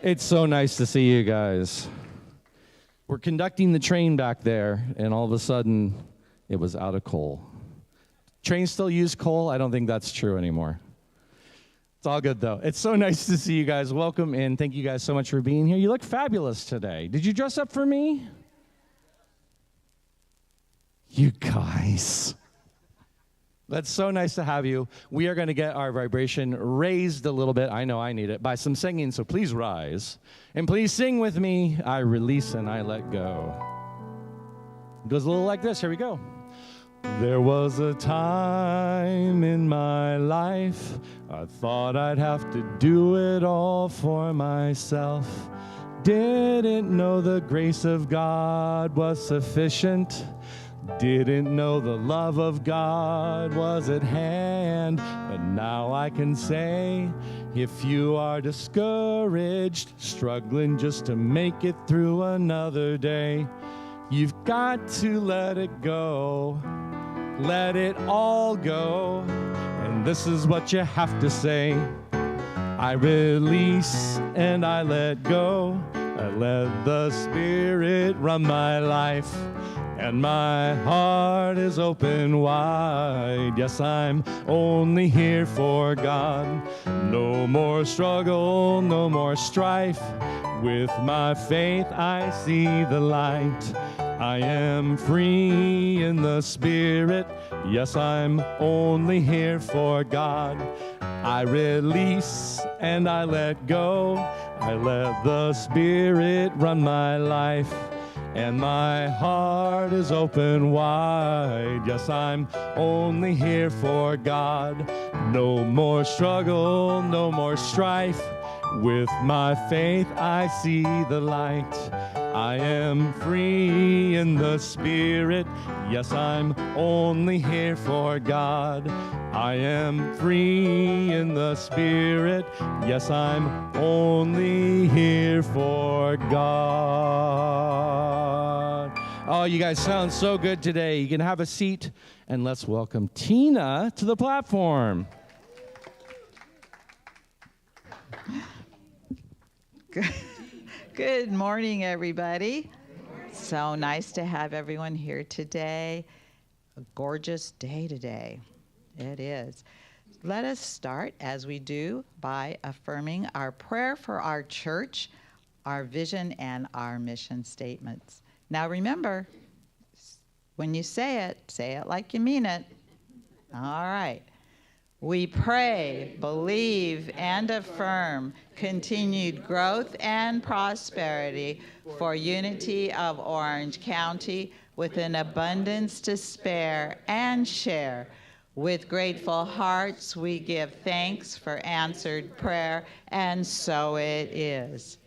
It's so nice to see you guys. We're conducting the train back there, and all of a sudden, it was out of coal. Trains still use coal? I don't think that's true anymore. It's all good, though. It's so nice to see you guys. Welcome, and thank you guys so much for being here. You look fabulous today. Did you dress up for me? You guys. That's so nice to have you. We are going to get our vibration raised a little bit. I know I need it by some singing, so please rise. And please sing with me. I release and I let go. It goes a little like this. Here we go. There was a time in my life I thought I'd have to do it all for myself. Didn't know the grace of God was sufficient. Didn't know the love of God was at hand, but now I can say, if you are discouraged, struggling just to make it through another day, you've got to let it go, let it all go, and this is what you have to say. I release and I let go, I let the Spirit run my life. And my heart is open wide. Yes, I'm only here for God. No more struggle, no more strife. With my faith, I see the light. I am free in the Spirit. Yes, I'm only here for God. I release and I let go. I let the Spirit run my life. And my heart is open wide. Yes, I'm only here for God. No more struggle, no more strife. With my faith, I see the light. I am free in the Spirit. Yes, I'm only here for God. I am free in the Spirit. Yes, I'm only here for God. Oh, you guys sound so good today. You can have a seat, and let's welcome Tina to the platform. Good morning, everybody. So nice to have everyone here today. A gorgeous day today. It is. Let us start, as we do, by affirming our prayer for our church, our vision, and our mission statements. Now remember, when you say it like you mean it. All right. We pray, believe, and affirm continued growth and prosperity for unity of Orange County with an abundance to spare and share. With grateful hearts, we give thanks for answered prayer, and so it is.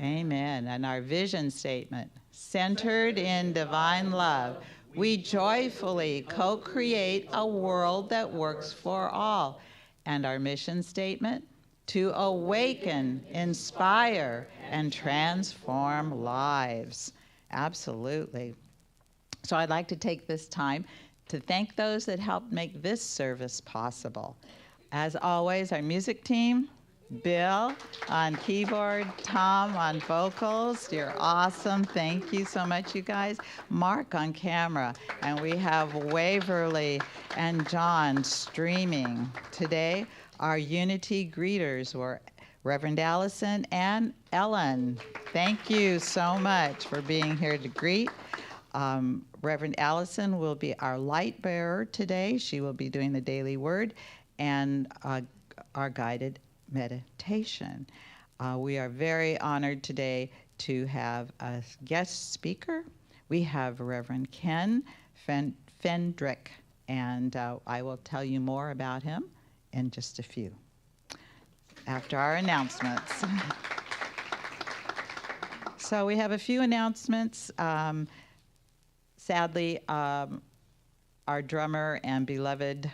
Amen. And our vision statement, centered in divine love, we joyfully co-create a world that works for all. And our mission statement, to awaken, inspire, and transform lives. Absolutely. So I'd like to take this time to thank those that helped make this service possible. As always, our music team, Bill on keyboard, Tom on vocals. You're awesome. Thank you so much, you guys. Mark on camera. And we have Waverly and John streaming. Today, our Unity greeters were Reverend Allison and Ellen. Thank you so much for being here to greet. Reverend Allison will be our light bearer today. She will be doing the daily word and our guided meditation. We are very honored today to have a guest speaker. We have Reverend Ken Fendrick, and I will tell you more about him in just a few, after our announcements. So we have a few announcements. Sadly, our drummer and beloved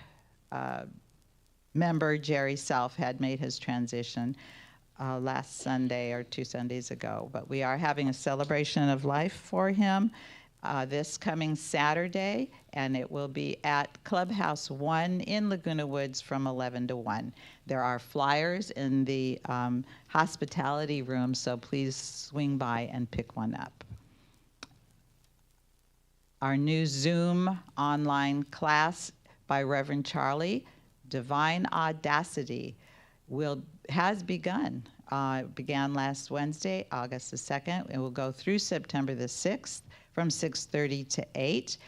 member, Jerry Self, had made his transition last Sunday or 2 Sundays ago. But we are having a celebration of life for him this coming Saturday, and it will be at Clubhouse 1 in Laguna Woods from 11 to 1. There are flyers in the hospitality room, so please swing by and pick one up. Our new Zoom online class by Reverend Charlie, Divine Audacity, has begun. It began last Wednesday, August the 2nd. It will go through September the 6th from 6:30 to 8.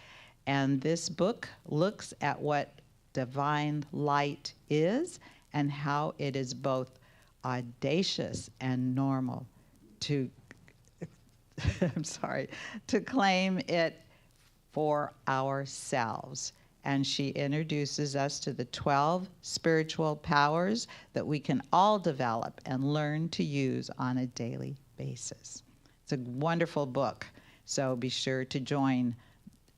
And this book looks at what divine light is and how it is both audacious and normal to, to claim it for ourselves. And she introduces us to the 12 spiritual powers that we can all develop and learn to use on a daily basis. It's a wonderful book, so be sure to join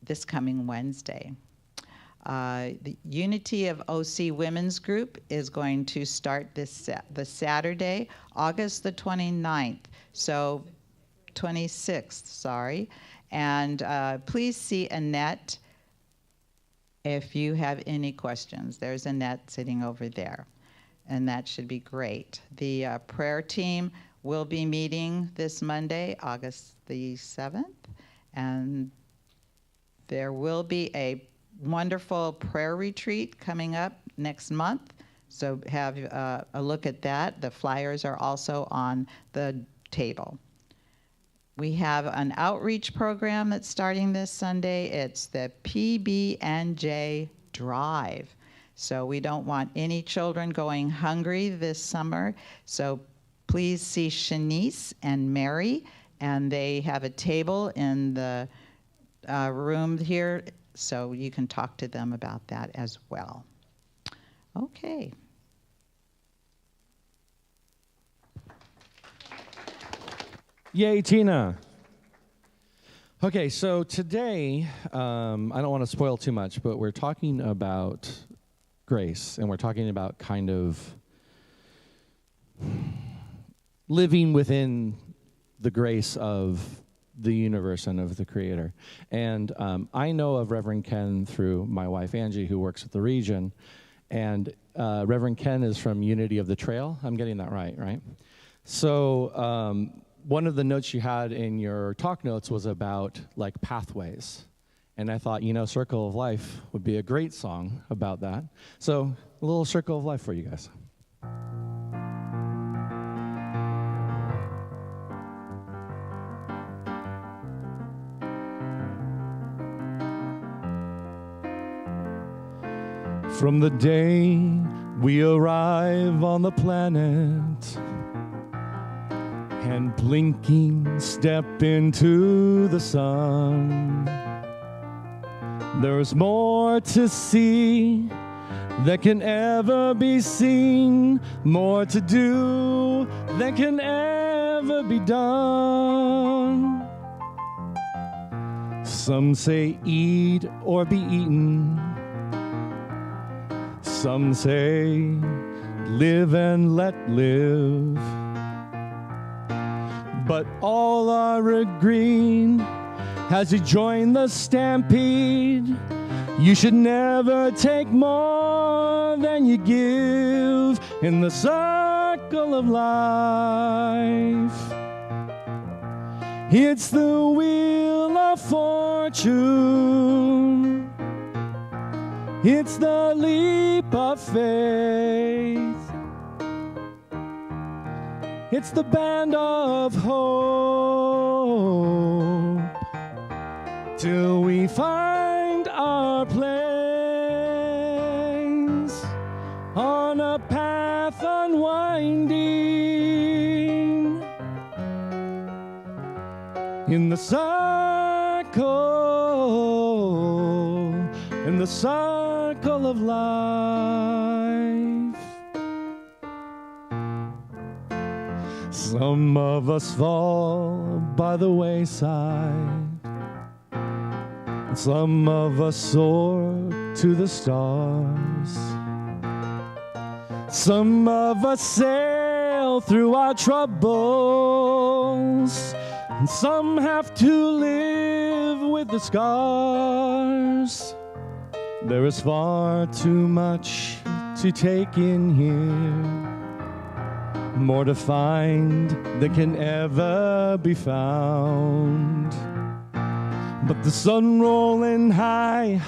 this coming Wednesday. The Unity of OC Women's Group is going to start the Saturday, August the 29th, so 26th, sorry. And please see Annette if you have any questions. There's Annette sitting over there, and that should be great. The prayer team will be meeting this Monday, August the 7th, and there will be a wonderful prayer retreat coming up next month, so have a look at that. The flyers are also on the table. We have an outreach program that's starting this Sunday. It's the PB&J Drive. So we don't want any children going hungry this summer. So please see Shanice and Mary, and they have a table in the room here, so you can talk to them about that as well. Okay. Yay, Tina. Okay, so today, I don't want to spoil too much, but we're talking about grace, and we're talking about kind of living within the grace of the universe and of the Creator. And I know of Reverend Ken through my wife, Angie, who works at the region, and Reverend Ken is from Unity of the Trail. I'm getting that right? So one of the notes you had in your talk notes was about like pathways. And I thought, Circle of Life would be a great song about that. So a little Circle of Life for you guys. From the day we arrive on the planet and blinking step into the sun, there's more to see than can ever be seen, more to do than can ever be done. Some say eat or be eaten. Some say live and let live. But all are agreed as you join the stampede. You should never take more than you give in the circle of life. It's the wheel of fortune. It's the leap of faith. It's the band of hope till we find our place on a path unwinding in the circle of life. Some of us fall by the wayside, some of us soar to the stars. Some of us sail through our troubles, and some have to live with the scars. There is far too much to take in here, more to find than can ever be found. But the sun rolling high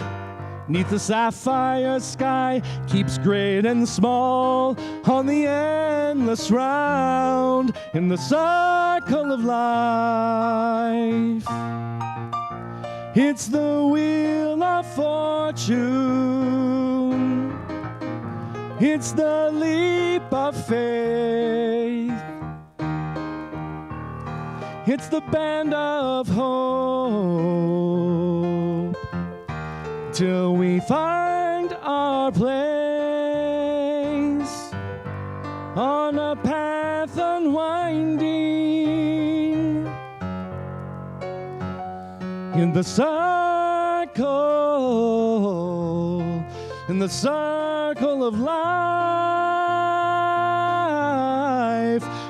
'neath the sapphire sky keeps great and small on the endless round in the circle of life. It's the wheel of fortune. It's the leap of faith. It's the band of hope till we find our place on a path unwinding in the circle of life.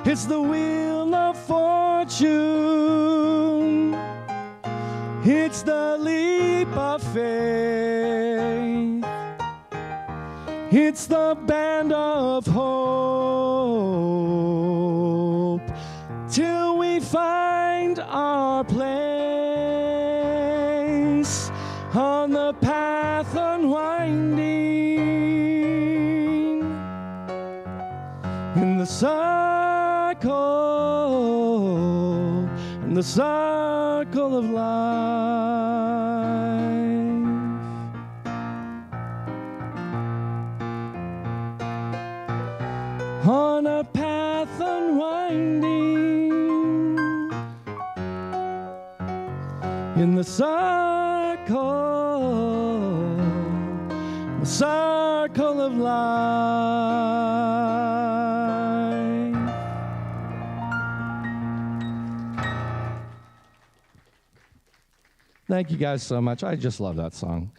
It's the wheel of fortune. It's the leap of faith. It's the band of hope till we find our place on the path unwinding in the circle of life. On a path unwinding in the circle of life. Thank you guys so much. I just love that song.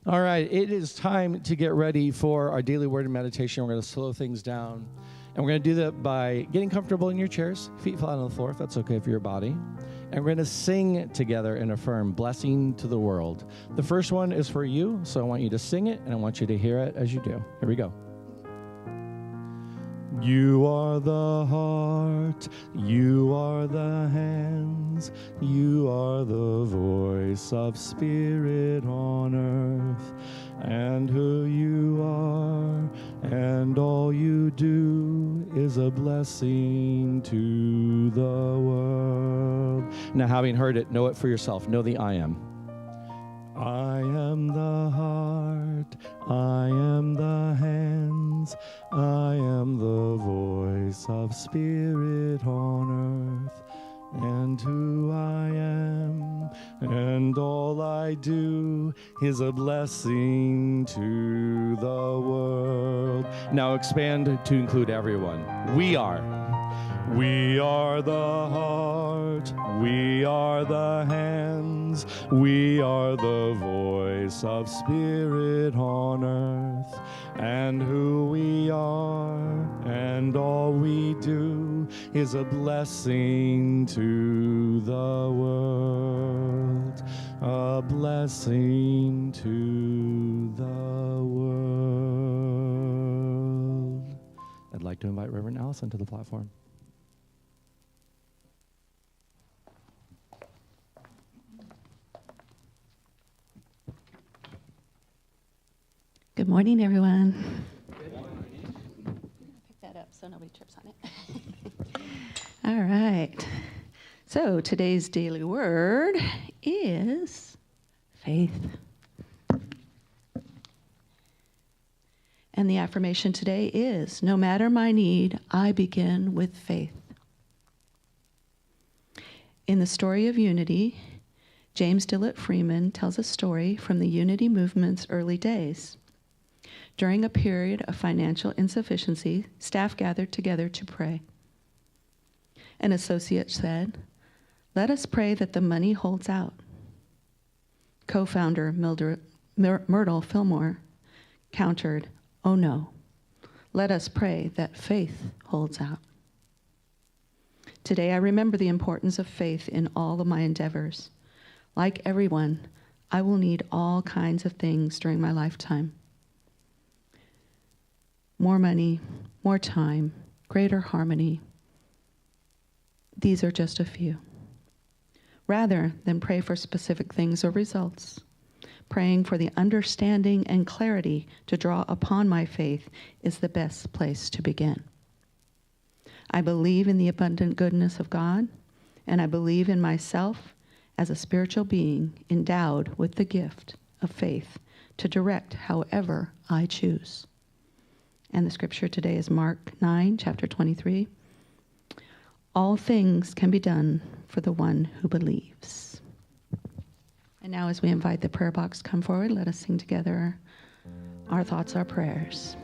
All right, it is time to get ready for our daily word and meditation. We're going to slow things down. And we're going to do that by getting comfortable in your chairs, feet flat on the floor, if that's okay for your body. And we're going to sing together and affirm blessing to the world. The first one is for you, so I want you to sing it, and I want you to hear it as you do. Here we go. You are the heart, you are the hands, you are the voice of spirit on earth, and who you are, and all you do is a blessing to the world. Now, having heard it, know it for yourself. Know the I am. I am the heart, I am the hands, I am the voice of spirit on earth, and who I am, and all I do is a blessing to the world. Now expand to include everyone. We are the heart, we are the hands, we are the voice of spirit on earth, and who we are, and all we do is a blessing to the world, a blessing to the world. I'd like to invite Reverend Allison to the platform. Good morning, everyone. Good morning. Pick that up so nobody trips on it. All right. So today's daily word is faith. And the affirmation today is, no matter my need, I begin with faith. In the story of unity, James Dillett Freeman tells a story from the unity movement's early days. During a period of financial insufficiency, staff gathered together to pray. An associate said, "Let us pray that the money holds out." Co-founder Myrtle Fillmore countered, "Oh no, let us pray that faith holds out." Today I remember the importance of faith in all of my endeavors. Like everyone, I will need all kinds of things during my lifetime. More money, more time, greater harmony. These are just a few. Rather than pray for specific things or results, praying for the understanding and clarity to draw upon my faith is the best place to begin. I believe in the abundant goodness of God, and I believe in myself as a spiritual being endowed with the gift of faith to direct however I choose. And the scripture today is Mark 9, chapter 23. All things can be done for the one who believes. And now as we invite the prayer box to come forward, let us sing together our thoughts, our prayers.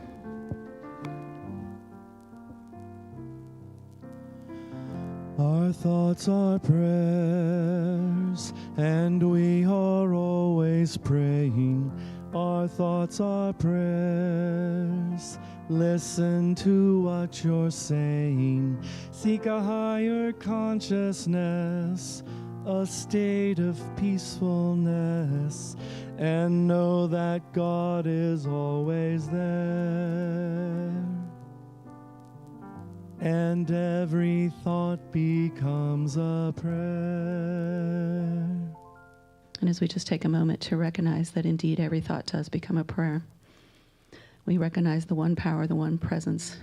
Our thoughts are prayers, and we are always praying. Our thoughts are prayers. Listen to what you're saying. Seek a higher consciousness, a state of peacefulness, and know that God is always there. And every thought becomes a prayer. And as we just take a moment to recognize that indeed every thought does become a prayer, we recognize the one power, the one presence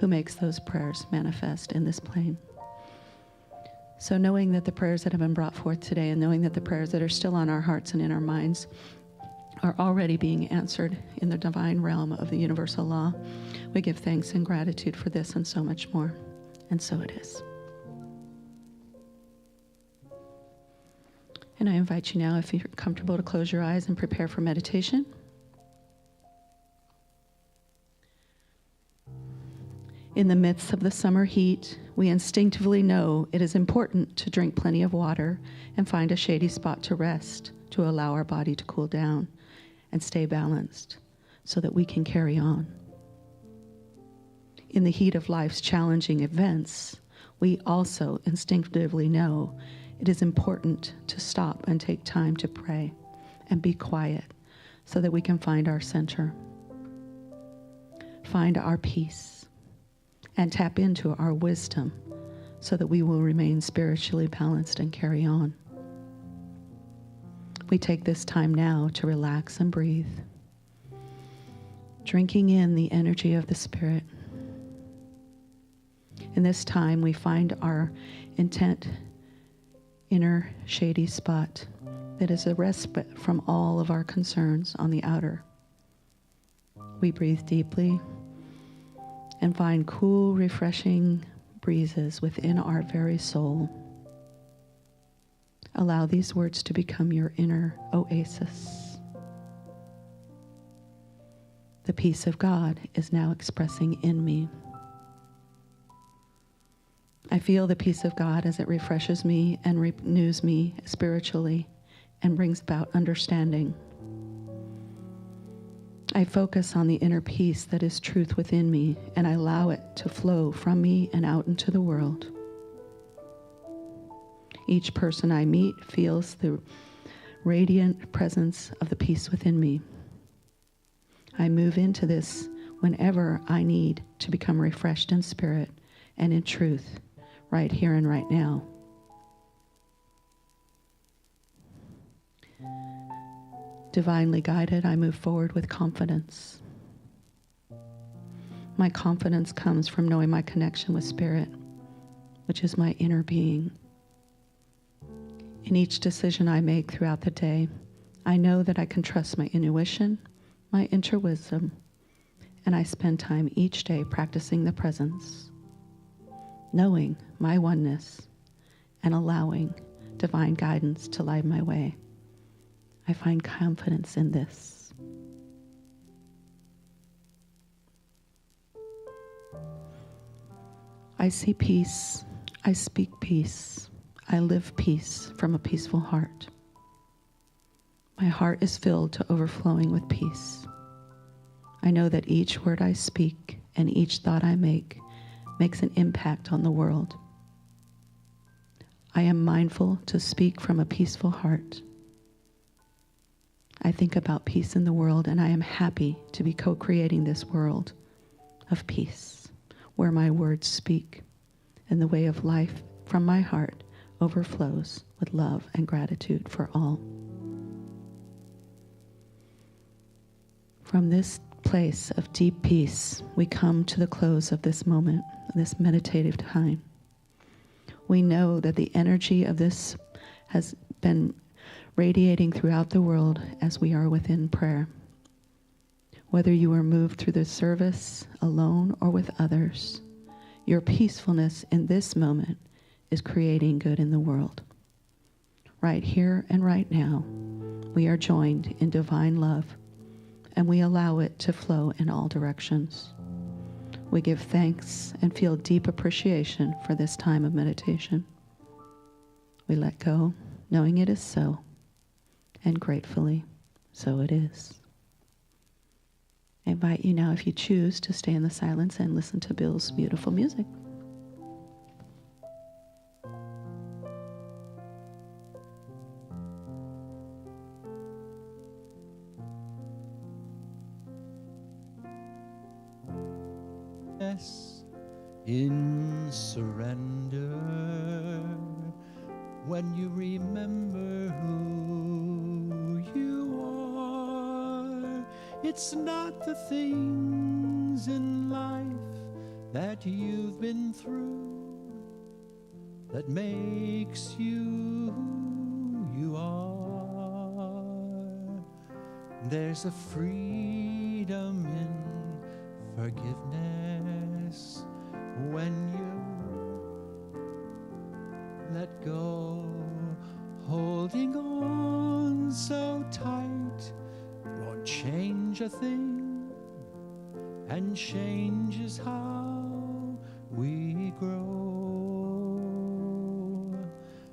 who makes those prayers manifest in this plane. So knowing that the prayers that have been brought forth today, and knowing that the prayers that are still on our hearts and in our minds are already being answered in the divine realm of the universal law, we give thanks and gratitude for this and so much more. And so it is. And I invite you now, if you're comfortable, to close your eyes and prepare for meditation. In the midst of the summer heat, we instinctively know it is important to drink plenty of water and find a shady spot to rest, to allow our body to cool down and stay balanced so that we can carry on. In the heat of life's challenging events, we also instinctively know it is important to stop and take time to pray and be quiet so that we can find our center, find our peace, and tap into our wisdom so that we will remain spiritually balanced and carry on. We take this time now to relax and breathe, drinking in the energy of the Spirit. In this time, we find our intent, inner shady spot that is a respite from all of our concerns on the outer. We breathe deeply and find cool, refreshing breezes within our very soul. Allow these words to become your inner oasis. The peace of God is now expressing in me. I feel the peace of God as it refreshes me and renews me spiritually and brings about understanding. I focus on the inner peace that is truth within me, and I allow it to flow from me and out into the world. Each person I meet feels the radiant presence of the peace within me. I move into this whenever I need to become refreshed in spirit and in truth, right here and right now. Divinely guided, I move forward with confidence. My confidence comes from knowing my connection with Spirit, which is my inner being. In each decision I make throughout the day, I know that I can trust my intuition, my inner wisdom, and I spend time each day practicing the presence, knowing my oneness, and allowing divine guidance to light my way. I find confidence in this. I see peace. I speak peace. I live peace from a peaceful heart. My heart is filled to overflowing with peace. I know that each word I speak and each thought I make makes an impact on the world. I am mindful to speak from a peaceful heart. I think about peace in the world, and I am happy to be co-creating this world of peace, where my words speak, and the way of life from my heart overflows with love and gratitude for all. From this place of deep peace, we come to the close of this moment, this meditative time. We know that the energy of this has been radiating throughout the world as we are within prayer. Whether you are moved through the service alone or with others, your peacefulness in this moment is creating good in the world. Right here and right now, we are joined in divine love, and we allow it to flow in all directions. We give thanks and feel deep appreciation for this time of meditation. We let go, knowing it is so, and gratefully, so it is. I invite you now, if you choose, to stay in the silence and listen to Bill's beautiful music. In surrender, when you remember who you are, it's not the things in life that you've been through that makes you who you are. There's a freedom in forgiveness when you let go. Holding on so tight won't change a thing, and change is how we grow.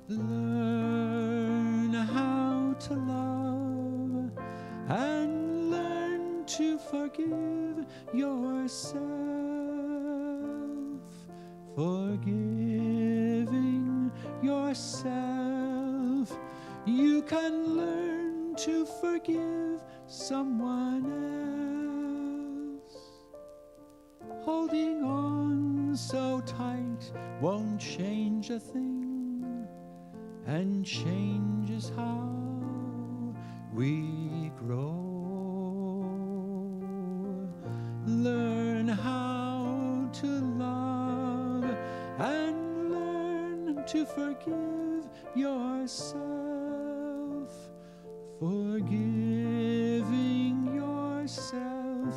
Learn how to love and learn to forgive yourself. Forgiving yourself, you can learn to forgive someone else. Holding on so tight won't change a thing, and change is how we grow. Learn how to love and learn to forgive yourself. Forgiving yourself,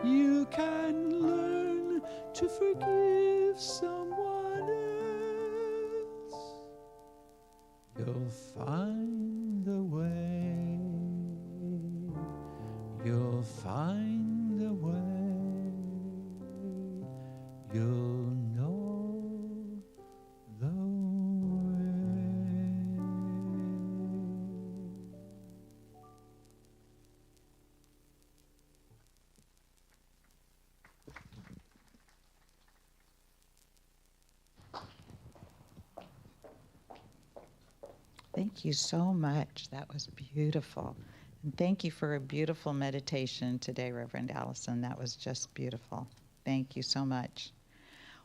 you can learn to forgive someone else. You'll find the way. You'll find the way. You'll know the way. Thank you so much. That was beautiful. And thank you for a beautiful meditation today, Reverend Allison. That was just beautiful. Thank you so much.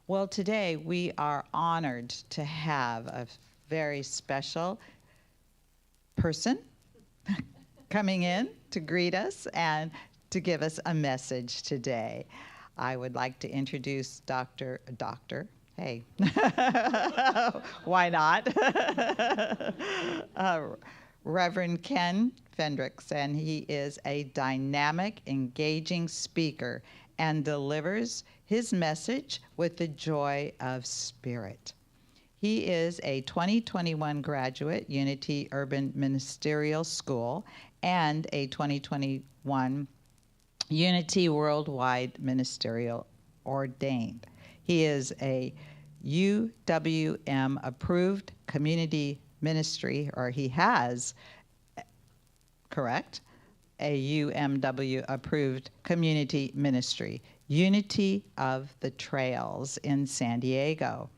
Well, today we are honored to have a very special person coming in to greet us and to give us a message today. I would like to introduce Dr. Hey, why not? Reverend Ken Fendrick, and he is a dynamic, engaging speaker and delivers his message with the joy of spirit. He is a 2021 graduate, Unity Urban Ministerial School, and a 2021 Unity Worldwide Ministerial Ordained. He is a UWM approved community ministry, or he has, correct? A UMW approved community ministry, Unity of the Trails in San Diego.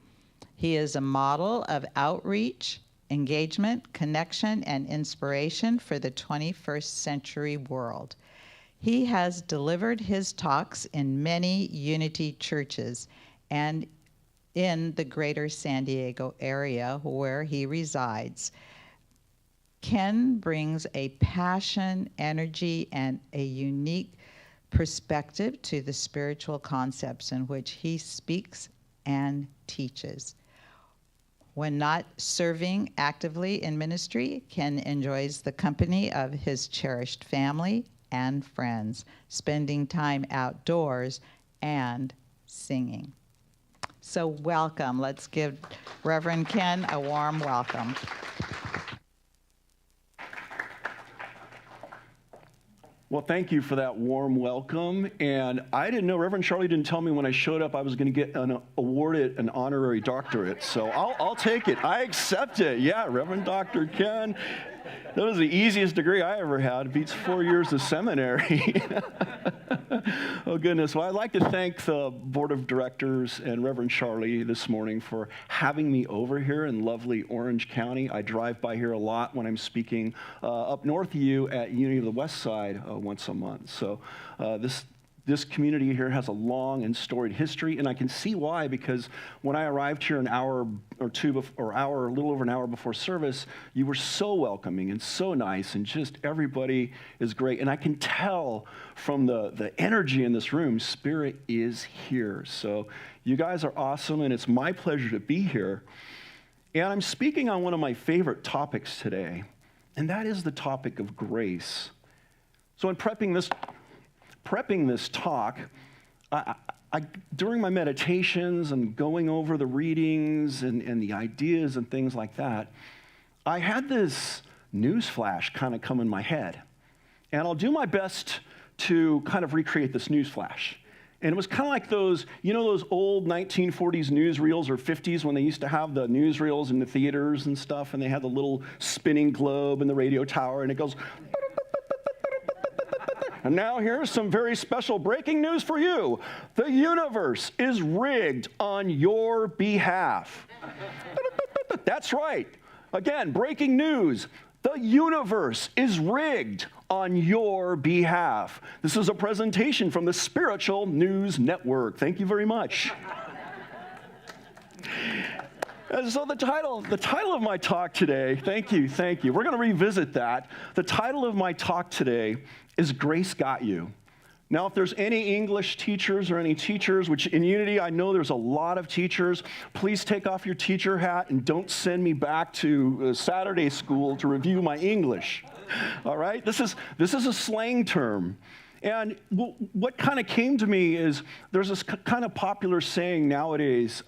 He is a model of outreach, engagement, connection, and inspiration for the 21st century world. He has delivered his talks in many Unity churches and in the greater San Diego area where he resides. Ken brings a passion, energy, and a unique perspective to the spiritual concepts in which he speaks and teaches. When not serving actively in ministry, Ken enjoys the company of his cherished family and friends, spending time outdoors and singing. So welcome. Let's give Reverend Ken a warm welcome. Well, thank you for that warm welcome. And I didn't know, Reverend Charlie didn't tell me when I showed up I was going to get awarded an honorary doctorate. So I'll take it. I accept it. Yeah, Reverend Dr. Ken. That was the easiest degree I ever had. It beats 4 years of seminary. Oh, goodness. Well, I'd like to thank the Board of Directors and Reverend Charlie this morning for having me over here in lovely Orange County. I drive by here a lot when I'm speaking up north of you at Unity of the West Side once a month. So this community here has a long and storied history, and I can see why, because when I arrived here an hour or two, a little over an hour before service, you were so welcoming and so nice, and just everybody is great. And I can tell from the energy in this room, Spirit is here. So you guys are awesome, and it's my pleasure to be here. And I'm speaking on one of my favorite topics today, and that is the topic of grace. So in prepping this talk, I during my meditations and going over the readings and the ideas and things like that, I had this news flash kind of come in my head. And I'll do my best to kind of recreate this news flash. And it was kind of like those, those old 1940s newsreels or 50s when they used to have the newsreels in the theaters and stuff, and they had the little spinning globe and the radio tower, and it goes... And now here's some very special breaking news for you. The universe is rigged on your behalf. That's right. Again, breaking news. The universe is rigged on your behalf. This is a presentation from the Spiritual News Network. Thank you very much. And so the title of my talk today, thank you. We're going to revisit that. The title of my talk today is Grace Got You. Now, if there's any English teachers or any teachers, which in Unity I know there's a lot of teachers, please take off your teacher hat and don't send me back to Saturday school to review my English. All right? This is a slang term. And what kind of came to me is there's this kind of popular saying nowadays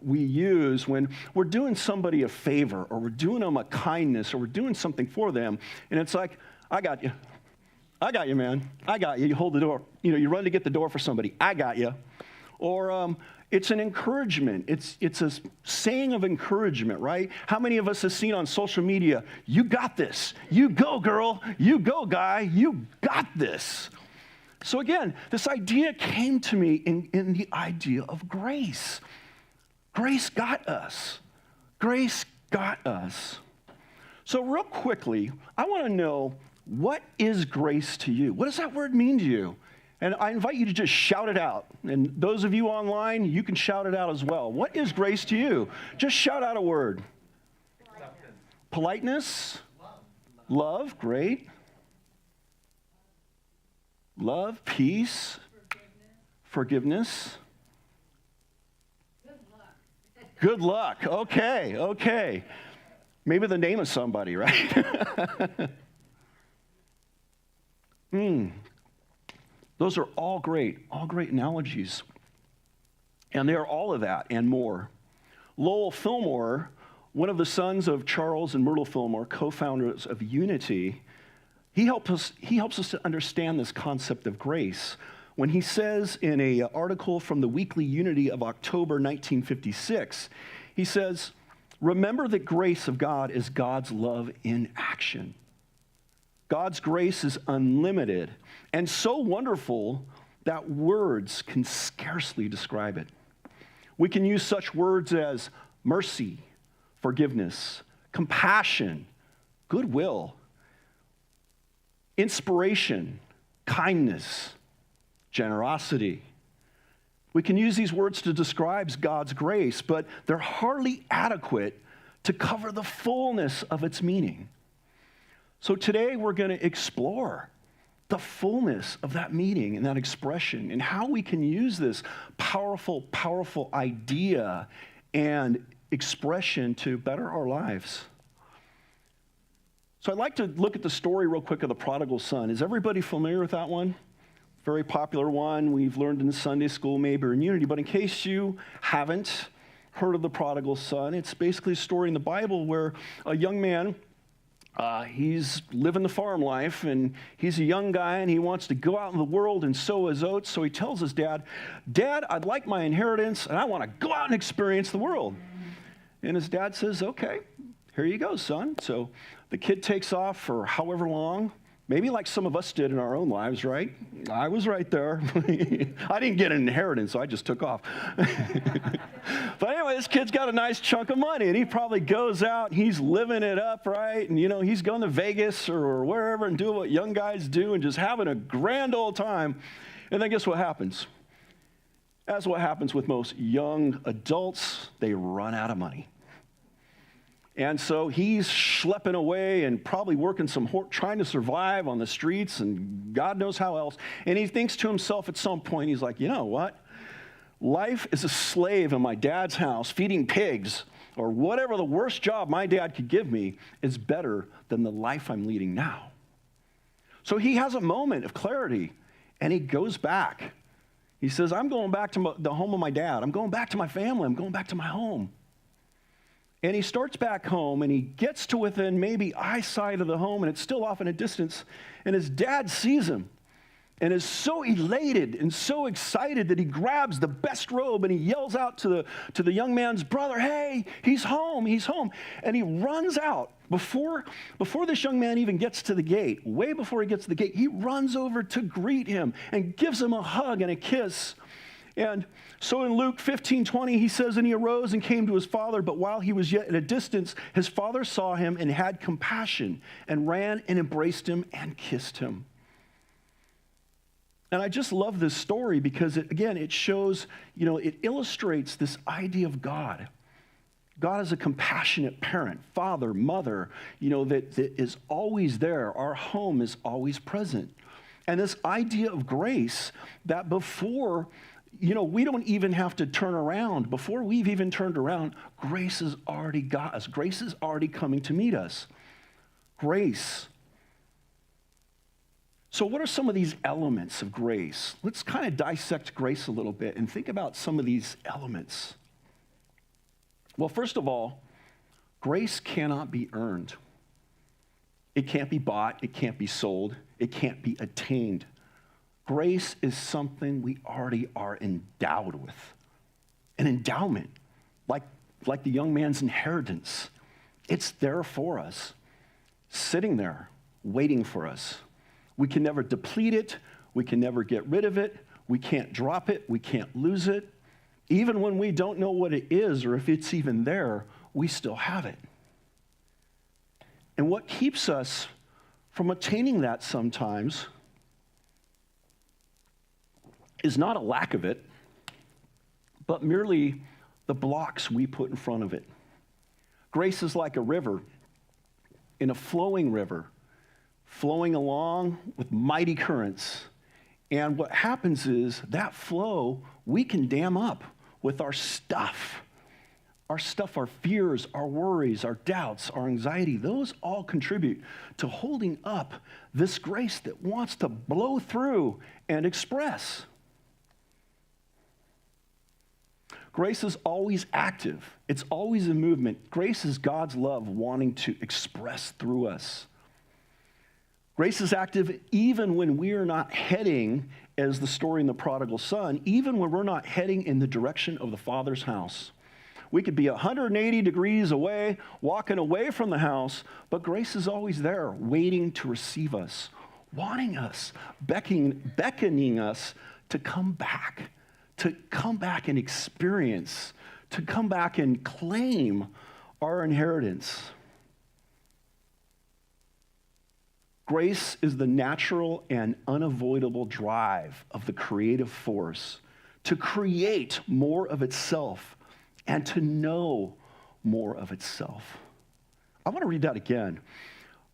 we use when we're doing somebody a favor or we're doing them a kindness or we're doing something for them. And it's like, I got you. I got you, man. I got you. You hold the door. You run to get the door for somebody. I got you. Or it's an encouragement. It's a saying of encouragement, right? How many of us have seen on social media, you got this. You go, girl. You go, guy. You got this. So again, this idea came to me in the idea of grace. Grace got us. Grace got us. So real quickly, I want to know, what is grace to you? What does that word mean to you? And I invite you to just shout it out. And those of you online, you can shout it out as well. What is grace to you? Just shout out a word. Politeness? Love, great. Love, peace, forgiveness. Good luck. Okay. Maybe the name of somebody, right? Those are all great analogies. And they are all of that and more. Lowell Fillmore, one of the sons of Charles and Myrtle Fillmore, co-founders of Unity, he helps us to understand this concept of grace when he says in an article from the Weekly Unity of October 1956, he says, "Remember the grace of God is God's love in action. God's grace is unlimited and so wonderful that words can scarcely describe it. We can use such words as mercy, forgiveness, compassion, goodwill, inspiration, kindness, generosity. We can use these words to describe God's grace, but they're hardly adequate to cover the fullness of its meaning. So today we're going to explore the fullness of that meaning and that expression and how we can use this powerful, powerful idea and expression to better our lives. So I'd like to look at the story real quick of the prodigal son. Is everybody familiar with that one? Very popular one. We've learned in Sunday school, maybe, or in Unity. But in case you haven't heard of the prodigal son, it's basically a story in the Bible where a young man, he's living the farm life, and he's a young guy, and he wants to go out in the world and sow his oats. So he tells his dad, "Dad, I'd like my inheritance, and I want to go out and experience the world." And his dad says, "Okay, here you go, son." So the kid takes off for however long, maybe like some of us did in our own lives, right? I was right there. I didn't get an inheritance, so I just took off. But anyway, this kid's got a nice chunk of money, and he probably goes out, he's living it up, right? And, he's going to Vegas or wherever and doing what young guys do and just having a grand old time. And then guess what happens? That's what happens with most young adults. They run out of money. And so he's schlepping away and probably working trying to survive on the streets and God knows how else. And he thinks to himself at some point, he's like, you know what? Life as a slave in my dad's house, feeding pigs, or whatever the worst job my dad could give me is better than the life I'm leading now. So he has a moment of clarity, and he goes back. He says, I'm going back to the home of my dad. I'm going back to my family. I'm going back to my home. And he starts back home, and he gets to within maybe eyesight of the home, and it's still off in a distance, and his dad sees him and is so elated and so excited that he grabs the best robe and he yells out to the young man's brother, "Hey, he's home, he's home." And he runs out. Before this young man even gets to the gate, way before he gets to the gate, he runs over to greet him and gives him a hug and a kiss. And so in Luke 15:20, he says, "And he arose and came to his father, but while he was yet at a distance, his father saw him and had compassion and ran and embraced him and kissed him." And I just love this story because, it shows, it illustrates this idea of God. God is a compassionate parent, father, mother, that is always there. Our home is always present. And this idea of grace that before, we don't even have to turn around. Before we've even turned around, grace has already got us. Grace is already coming to meet us. Grace. So what are some of these elements of grace? Let's kind of dissect grace a little bit and think about some of these elements. Well, first of all, grace cannot be earned. It can't be bought. It can't be sold. It can't be attained. Grace is something we already are endowed with. An endowment, like the young man's inheritance. It's there for us, sitting there, waiting for us. We can never deplete it. We can never get rid of it. We can't drop it. We can't lose it. Even when we don't know what it is or if it's even there, we still have it. And what keeps us from attaining that sometimes is not a lack of it, but merely the blocks we put in front of it. Grace is like a river, in a flowing river, flowing along with mighty currents. And what happens is that flow, we can dam up with our stuff. Our fears, our worries, our doubts, our anxiety, those all contribute to holding up this grace that wants to blow through and express. Grace is always active. It's always in movement. Grace is God's love wanting to express through us. Grace is active even when we are not heading, as the story in the prodigal son, even when we're not heading in the direction of the Father's house. We could be 180 degrees away, walking away from the house, but grace is always there, waiting to receive us, wanting us, beckoning us to come back and experience, to come back and claim our inheritance. Grace is the natural and unavoidable drive of the creative force to create more of itself and to know more of itself. I want to read that again.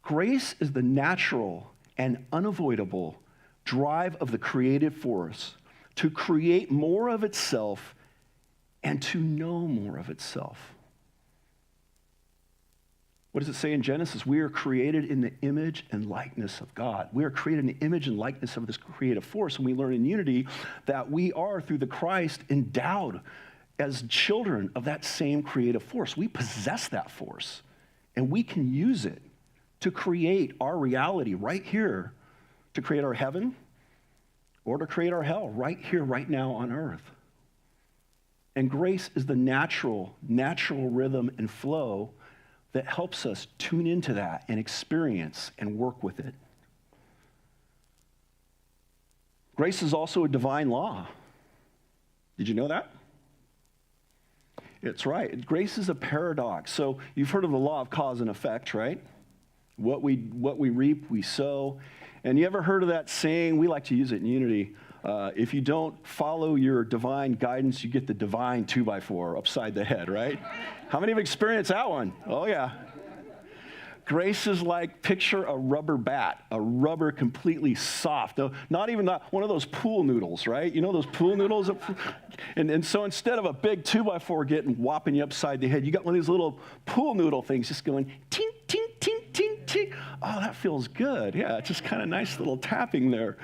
Grace is the natural and unavoidable drive of the creative force to create more of itself and to know more of itself. What does it say in Genesis? We are created in the image and likeness of God. We are created in the image and likeness of this creative force, and we learn in unity that we are, through the Christ, endowed as children of that same creative force. We possess that force, and we can use it to create our reality right here, to create our heaven, or to create our hell right here, right now on earth. And grace is the natural rhythm and flow that helps us tune into that and experience and work with it. Grace is also a divine law. Did you know that? It's right. Grace is a paradox. So you've heard of the law of cause and effect, right? What we reap, we sow. And you ever heard of that saying? We like to use it in Unity. If you don't follow your divine guidance, you get the divine 2x4 upside the head, right? How many have experienced that one? Oh, yeah. Grace is like, picture a rubber bat, a rubber completely soft. Not even one of those pool noodles, right? You know those pool noodles? And so instead of a big 2x4 getting whopping you upside the head, you got one of these little pool noodle things just going ting, ting, ting, ting, ting. Oh, that feels good. Yeah, it's just kind of nice little tapping there.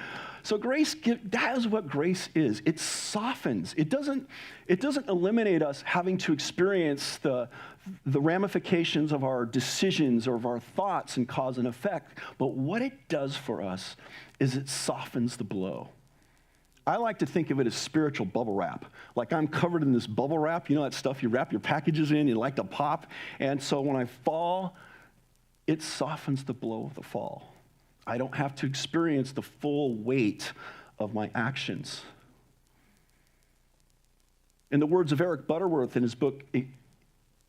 So grace, that is what grace is. It softens. It doesn't eliminate us having to experience the ramifications of our decisions or of our thoughts and cause and effect. But what it does for us is it softens the blow. I like to think of it as spiritual bubble wrap. Like I'm covered in this bubble wrap. You know that stuff you wrap your packages in, you like to pop. And so when I fall, it softens the blow of the fall. I don't have to experience the full weight of my actions. In the words of Eric Butterworth in his book,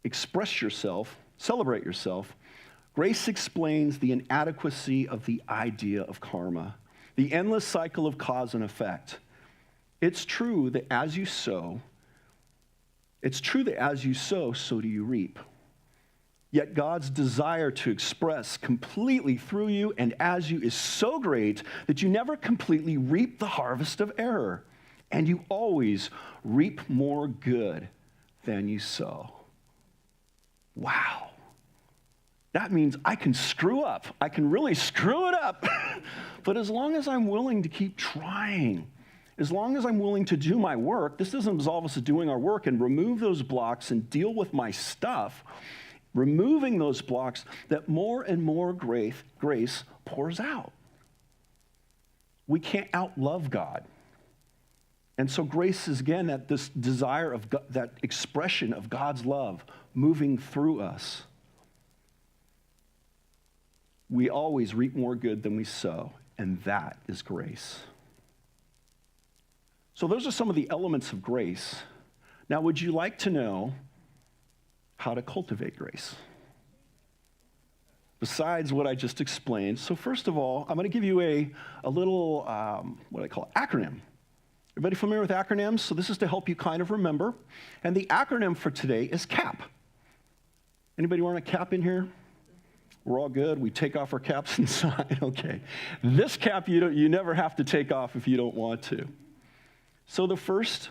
Express Yourself, Celebrate Yourself, grace explains the inadequacy of the idea of karma, the endless cycle of cause and effect. It's true that as you sow, so do you reap. Yet God's desire to express completely through you and as you is so great that you never completely reap the harvest of error, and you always reap more good than you sow. Wow. That means I can screw up. I can really screw it up. But as long as I'm willing to keep trying, as long as I'm willing to do my work, this doesn't absolve us of doing our work and remove those blocks and deal with my stuff, removing those blocks, that more and more grace pours out. We can't outlove God. And so grace is, again, this desire of God, that expression of God's love moving through us. We always reap more good than we sow, and that is grace. So those are some of the elements of grace. Now, would you like to know how to cultivate grace? Besides what I just explained. So first of all, I'm going to give you a little, what I call acronym. Everybody familiar with acronyms? So this is to help you kind of remember. And the acronym for today is CAP. Anybody wearing a cap in here? We're all good. We take off our caps inside. Okay. This cap you never have to take off if you don't want to. So the first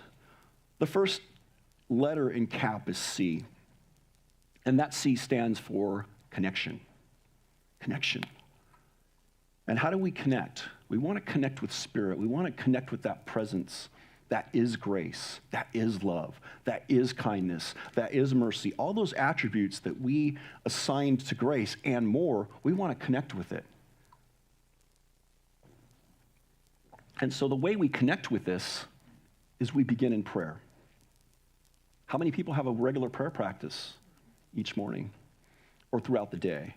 letter in CAP is C. And that C stands for connection. Connection. And how do we connect? We want to connect with Spirit. We want to connect with that presence. That is grace. That is love. That is kindness. That is mercy. All those attributes that we assigned to grace and more, we want to connect with it. And so the way we connect with this is we begin in prayer. How many people have a regular prayer practice each morning or throughout the day?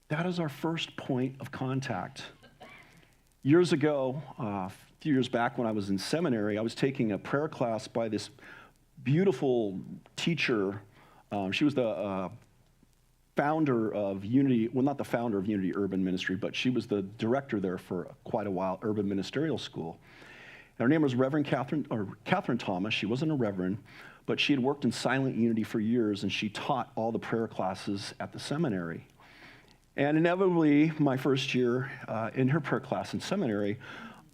That is our first point of contact. Years ago, a few years back when I was in seminary, I was taking a prayer class by this beautiful teacher. She was the founder of Unity, well, not the founder of Unity Urban Ministry, but she was the director there for quite a while, Urban Ministerial School. And her name was Reverend Catherine Thomas. She wasn't a reverend, but she had worked in Silent Unity for years, and she taught all the prayer classes at the seminary. And inevitably, my first year in her prayer class in seminary,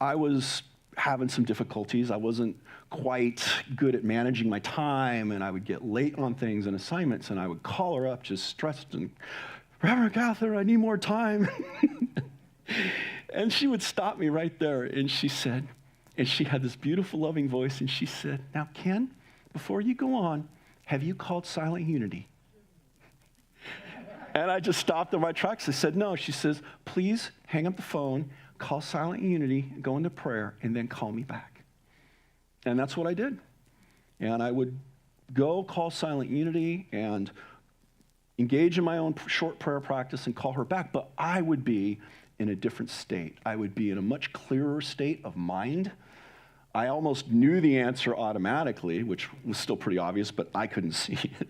I was having some difficulties. I wasn't quite good at managing my time, and I would get late on things and assignments, and I would call her up just stressed and, Reverend Catherine, I need more time. And she would stop me right there, and she said, and she had this beautiful, loving voice, and she said, now, Ken, before you go on, have you called Silent Unity? And I just stopped in my tracks. I said, no. She says, please hang up the phone, call Silent Unity, go into prayer, and then call me back. And that's what I did. And I would go call Silent Unity and engage in my own short prayer practice and call her back, but I would be in a different state. I would be in a much clearer state of mind. I almost knew the answer automatically, which was still pretty obvious, but I couldn't see it.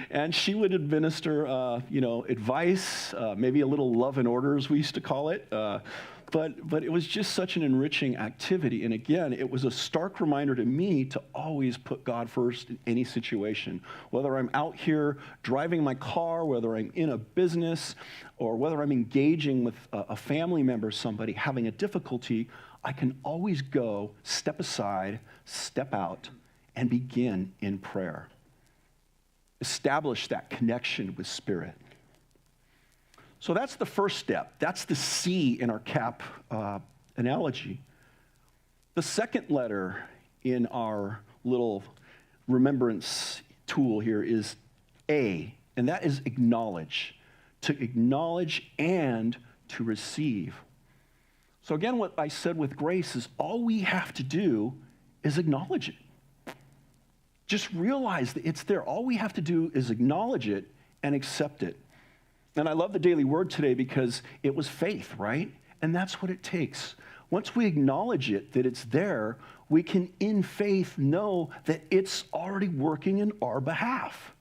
And she would administer, advice, maybe a little love and order, as we used to call it. But it was just such an enriching activity. And again, it was a stark reminder to me to always put God first in any situation. Whether I'm out here driving my car, whether I'm in a business, or whether I'm engaging with a family member, somebody having a difficulty, I can always go, step aside, step out, and begin in prayer. Establish that connection with Spirit. So that's the first step. That's the C in our CAP analogy. The second letter in our little remembrance tool here is A, and that is acknowledge. To acknowledge and to receive. So again, what I said with grace is all we have to do is acknowledge it. Just realize that it's there. All we have to do is acknowledge it and accept it. And I love the daily word today because it was faith, right? And that's what it takes. Once we acknowledge it, that it's there, we can, in faith, know that it's already working in our behalf,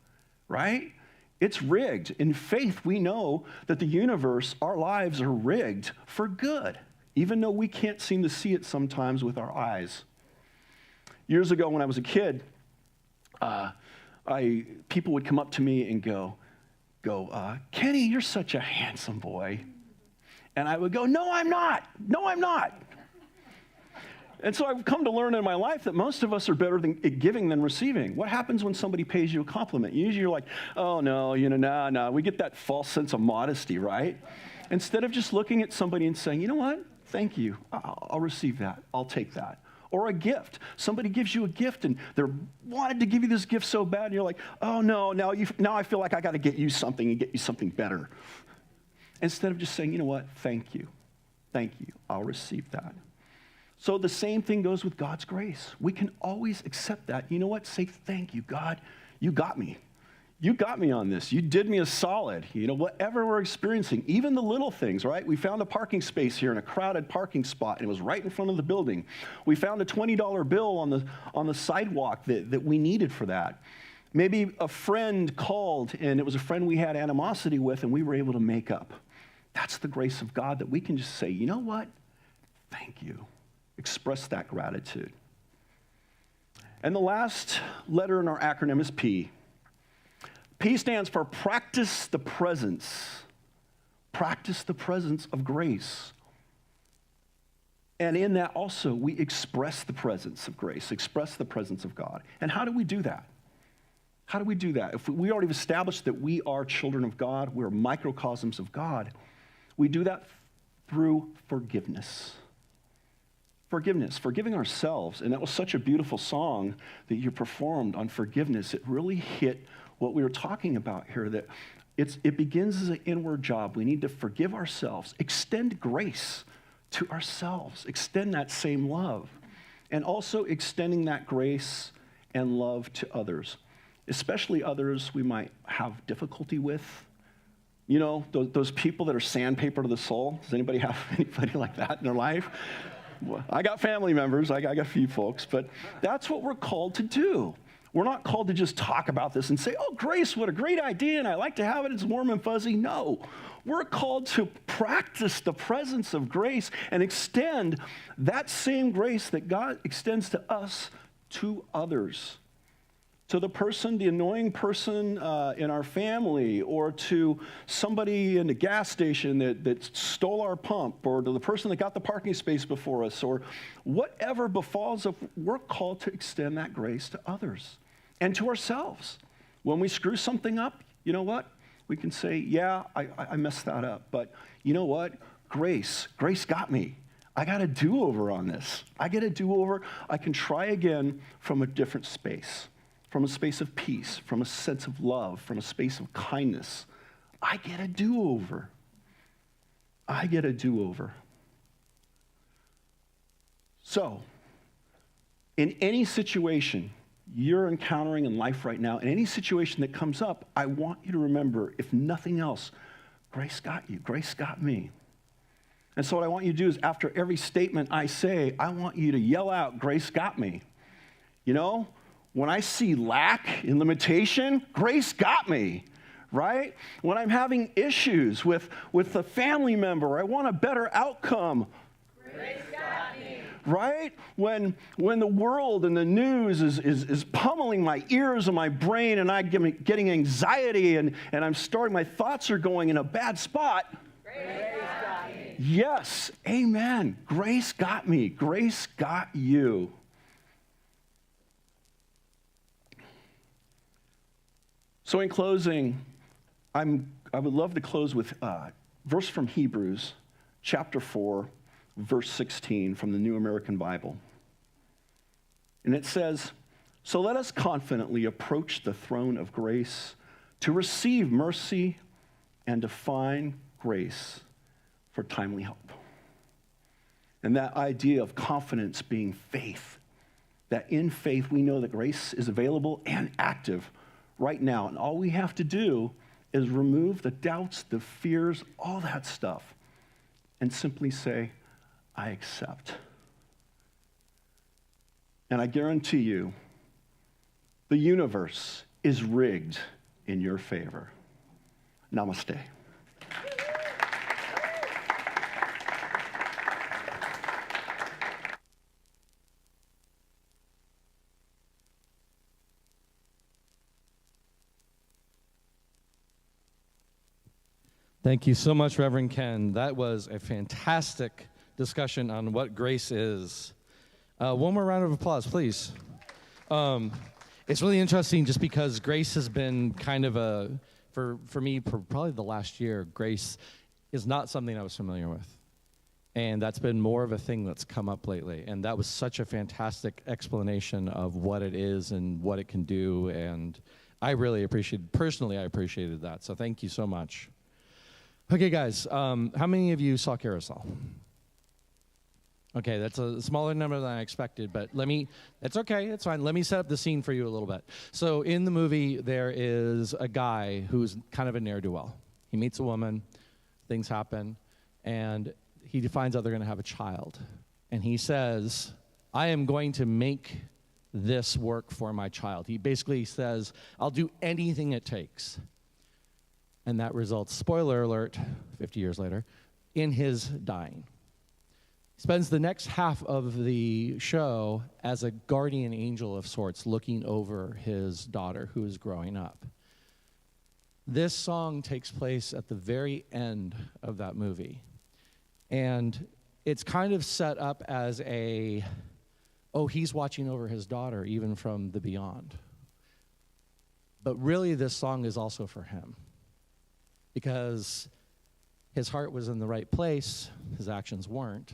right? It's rigged. In faith, we know that the universe, our lives are rigged for good, even though we can't seem to see it sometimes with our eyes. Years ago when I was a kid, people would come up to me and go, Kenny, you're such a handsome boy. And I would go, no, I'm not. No, I'm not. And so I've come to learn in my life that most of us are better at giving than receiving. What happens when somebody pays you a compliment? Usually you're like, oh, no, nah. We get that false sense of modesty, right? Instead of just looking at somebody and saying, you know what? Thank you. I'll receive that. I'll take that. Or a gift. Somebody gives you a gift and they're wanted to give you this gift so bad, and you're like, oh, no, now I feel like I got to get you something and get you something better. Instead of just saying, you know what? Thank you. Thank you. I'll receive that. So the same thing goes with God's grace. We can always accept that. You know what? Say, thank you, God. You got me. You got me on this. You did me a solid. You know, whatever we're experiencing, even the little things, right? We found a parking space here in a crowded parking spot, and it was right in front of the building. We found a $20 bill on the sidewalk that we needed for that. Maybe a friend called, and it was a friend we had animosity with, and we were able to make up. That's the grace of God, that we can just say, you know what? Thank you. Express that gratitude. And the last letter in our acronym is P. P stands for practice the presence. Practice the presence of grace. And in that also, we express the presence of grace, express the presence of God. And how do we do that? How do we do that? If we already established that we are children of God, we're microcosms of God, we do that through forgiveness. Forgiveness, forgiving ourselves. And that was such a beautiful song that you performed on forgiveness. It really hit what we were talking about here, that it begins as an inward job. We need to forgive ourselves, extend grace to ourselves, extend that same love, and also extending that grace and love to others, especially others we might have difficulty with. You know, those people that are sandpaper to the soul. Does anybody have anybody like that in their life? Well, I got family members, I got a few folks, but that's what we're called to do. We're not called to just talk about this and say, oh, grace, what a great idea, and I like to have it, it's warm and fuzzy. No, we're called to practice the presence of grace and extend that same grace that God extends to us to others. To the person, the annoying person in our family, or to somebody in the gas station that stole our pump, or to the person that got the parking space before us, or whatever befalls us, we're called to extend that grace to others and to ourselves. When we screw something up, you know what? We can say, yeah, I messed that up, but you know what? Grace got me. I got a do-over on this. I get a do-over. I can try again from a different space. From a space of peace, from a sense of love, from a space of kindness. I get a do-over. I get a do-over. So, in any situation you're encountering in life right now, in any situation that comes up, I want you to remember, if nothing else, grace got you, grace got me. And so what I want you to do is after every statement I say, I want you to yell out, grace got me. You know? When I see lack and limitation, grace got me, right? When I'm having issues with a family member, I want a better outcome. Grace got me. Right? When the world and the news is pummeling my ears and my brain and I'm getting anxiety and my thoughts are going in a bad spot. Grace got me. Yes, amen. Grace got me. Grace got you. So in closing, I would love to close with a verse from Hebrews, chapter 4, verse 16 from the New American Bible. And it says, so let us confidently approach the throne of grace to receive mercy and to find grace for timely help. And that idea of confidence being faith, that in faith we know that grace is available and active right now. And all we have to do is remove the doubts, the fears, all that stuff, and simply say, I accept. And I guarantee you, the universe is rigged in your favor. Namaste. Thank you so much, Reverend Ken. That was a fantastic discussion on what grace is. One more round of applause, please. It's really interesting just because grace has been kind of for me, for probably the last year, grace is not something I was familiar with. And that's been more of a thing that's come up lately. And that was such a fantastic explanation of what it is and what it can do. And I really personally appreciated that. So thank you so much. Okay, guys, how many of you saw Carousel? Okay, that's a smaller number than I expected, but it's okay, it's fine. Let me set up the scene for you a little bit. So in the movie, there is a guy who's kind of a ne'er-do-well. He meets a woman, things happen, and he finds out they're going to have a child. And he says, I am going to make this work for my child. He basically says, I'll do anything it takes. And that results, spoiler alert, 50 years later, in his dying. He spends the next half of the show as a guardian angel of sorts looking over his daughter who is growing up. This song takes place at the very end of that movie. And it's kind of set up as he's watching over his daughter even from the beyond. But really this song is also for him. Because his heart was in the right place, his actions weren't.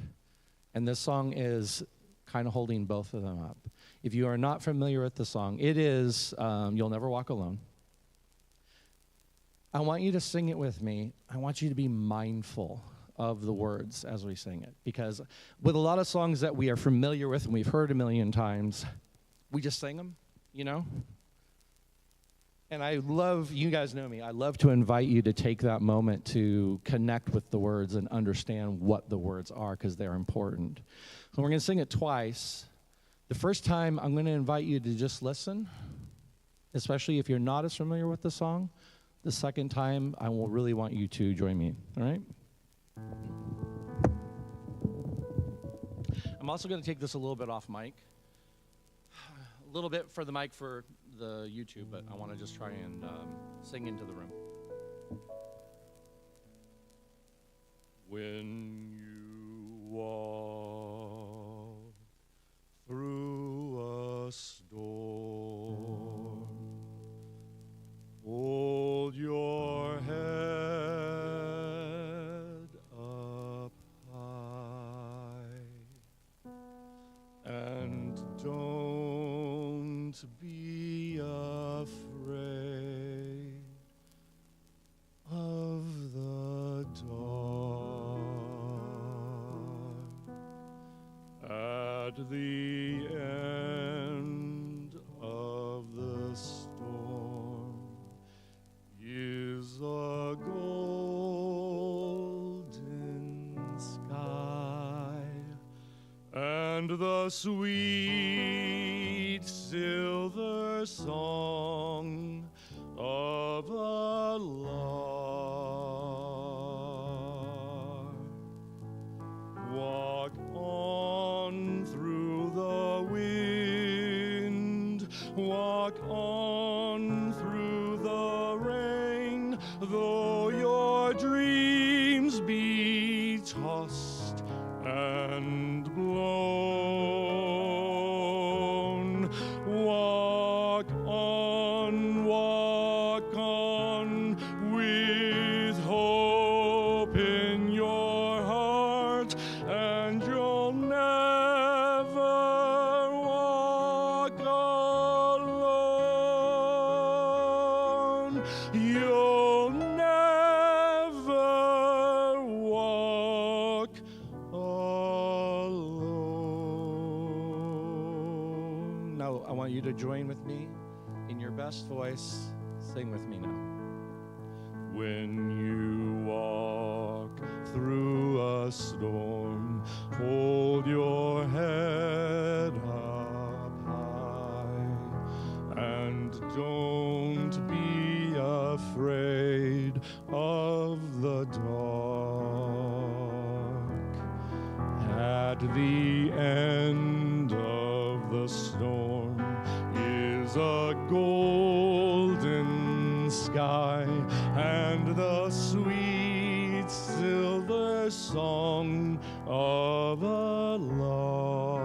And this song is kind of holding both of them up. If you are not familiar with the song, it is You'll Never Walk Alone. I want you to sing it with me. I want you to be mindful of the words as we sing it. Because with a lot of songs that we are familiar with and we've heard a million times, we just sing them, you know? And I love, you guys know me, I love to invite you to take that moment to connect with the words and understand what the words are because they're important. So we're going to sing it twice. The first time, I'm going to invite you to just listen especially if you're not as familiar with the song, the second time, I will really want you to join me, all right? I'm also going to take this a little bit off mic. A little bit for the mic for the YouTube, but I want to just try and sing into the room. When you walk through a storm, hold your head up high and don't be afraid of the dark. At the end of the storm is a golden sky and the sweet silver song of a lark. Walk on through the wind, walk on through the rain, though your dreams be tossed and blown. Walk on with hope in your heart, and you'll never walk alone. You'll never walk alone. Now, I want you to join with me in your best voice. Sing with me now. When you walk through a storm, hold your head up high and don't be afraid of the dark. At the end of the storm is a golden sky and the sweet silver song of a lark.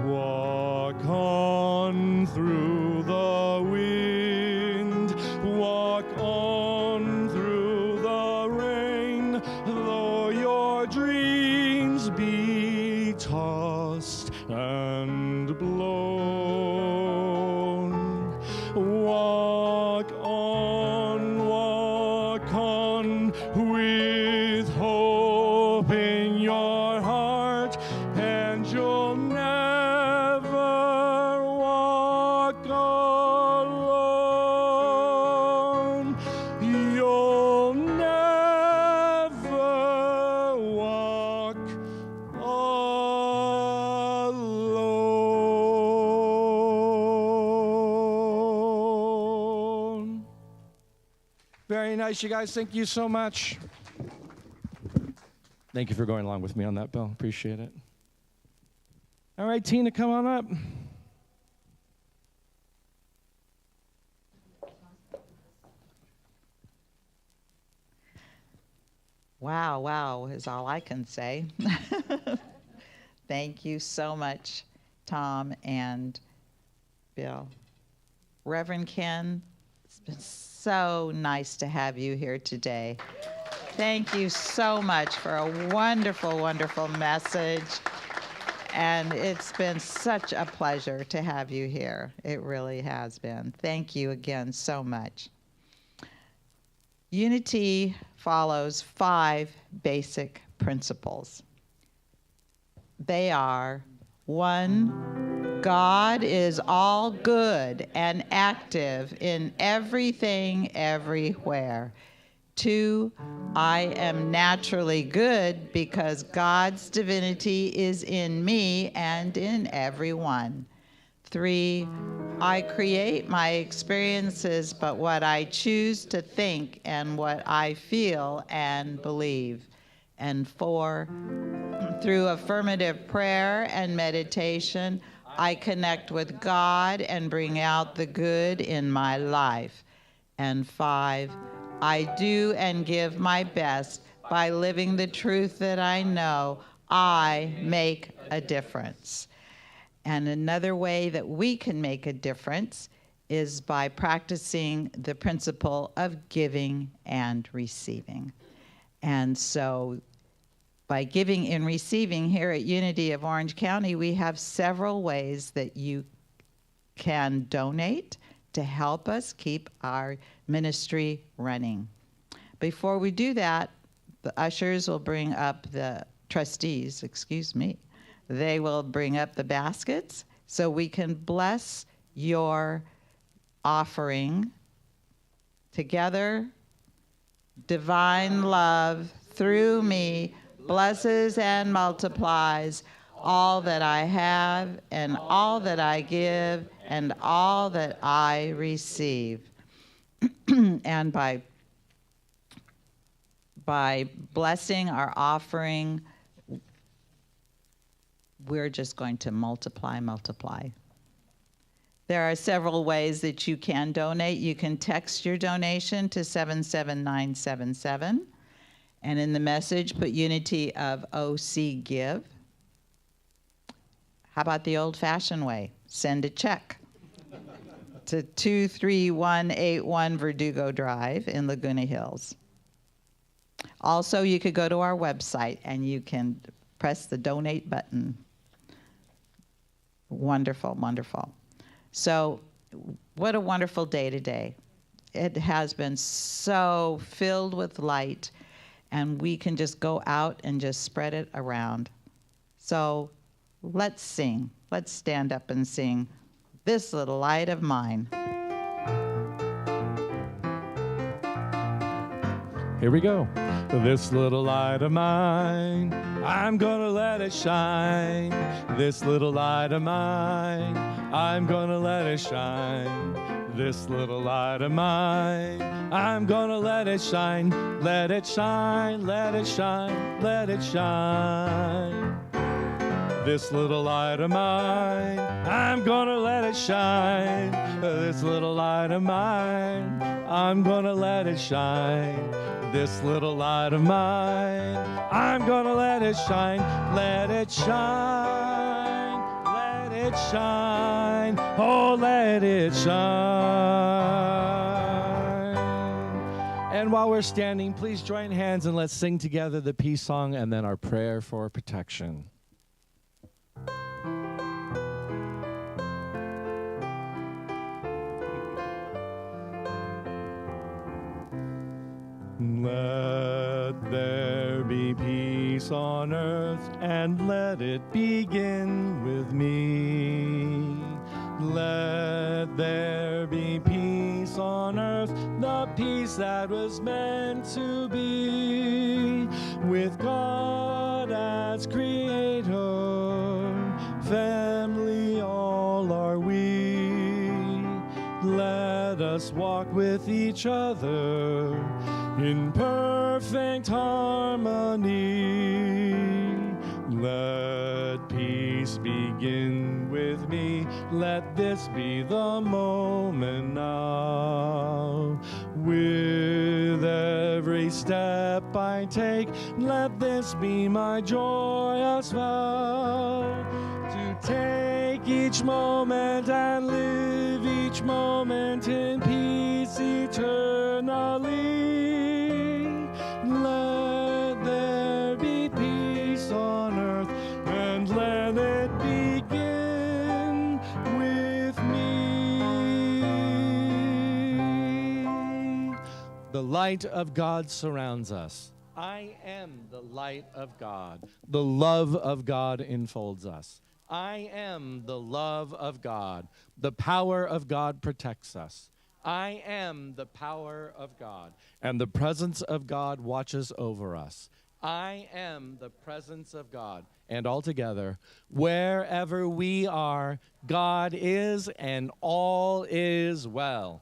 Walk on through the wind, walk on through the rain, though your dreams be tossed and blown. Walk on with hope in your heart, and you'll never walk alone. You'll never walk alone. Very nice, you guys. Thank you so much. Thank you for going along with me on that, Bill. Appreciate it. All right, Tina, come on up. Wow is all I can say. Thank you so much, Tom and Bill. Reverend Ken, it's been so nice to have you here today. Thank you so much for a wonderful, wonderful message. And it's been such a pleasure to have you here. It really has been. Thank you again so much. Unity follows 5 basic principles. They are: 1, God is all good and active in everything, everywhere. 2, I am naturally good because God's divinity is in me and in everyone. 3, I create my experiences, but what I choose to think and what I feel and believe. And 4, through affirmative prayer and meditation, I connect with God and bring out the good in my life. And 5, I do and give my best by living the truth that I know I make a difference. And another way that we can make a difference is by practicing the principle of giving and receiving. And so by giving and receiving here at Unity of Orange County, we have several ways that you can donate to help us keep our ministry running. Before we do that, the ushers will bring up the trustees, excuse me. They will bring up the baskets so we can bless your offering. Together, divine love through me blesses and multiplies all that I have and all that I give and all that I receive. And by blessing our offering, we're just going to multiply. There are several ways that you can donate. You can text your donation to 77977, and in the message, put Unity of OC Give. How about the old-fashioned way? Send a check to 23181 Verdugo Drive in Laguna Hills. Also, you could go to our website and you can press the donate button. Wonderful, wonderful. So what a wonderful day today. It has been so filled with light, and we can just go out and just spread it around. So let's sing. Let's stand up and sing This Little Light of Mine. Here we go. This little light of mine, I'm gonna let it shine. This little light of mine, I'm gonna let it shine. This little light of mine, I'm gonna let it shine. Let it shine, let it shine, let it shine. This little light of mine, I'm gonna let it shine. This little light of mine, I'm gonna let it shine. This little light of mine, I'm gonna let it shine. Let it shine, let it shine, oh let it shine. And while we're standing, please join hands and let's sing together the peace song and then our prayer for protection. Let there be peace on earth, and let it begin with me. Let there be peace on earth, the peace that was meant to be. With God as creator, family all are we. Let us walk with each other in perfect harmony. Let peace begin with me. Let this be the moment now. With every step I take, let this be my joyous vow. To take each moment and live each moment in peace eternally. Let there be peace on earth, and let it begin with me. The light of God surrounds us. I am the light of God. The love of God enfolds us. I am the love of God. The power of God protects us. I am the power of God, and the presence of God watches over us. I am the presence of God, and all together. Wherever we are, God is, and all is well.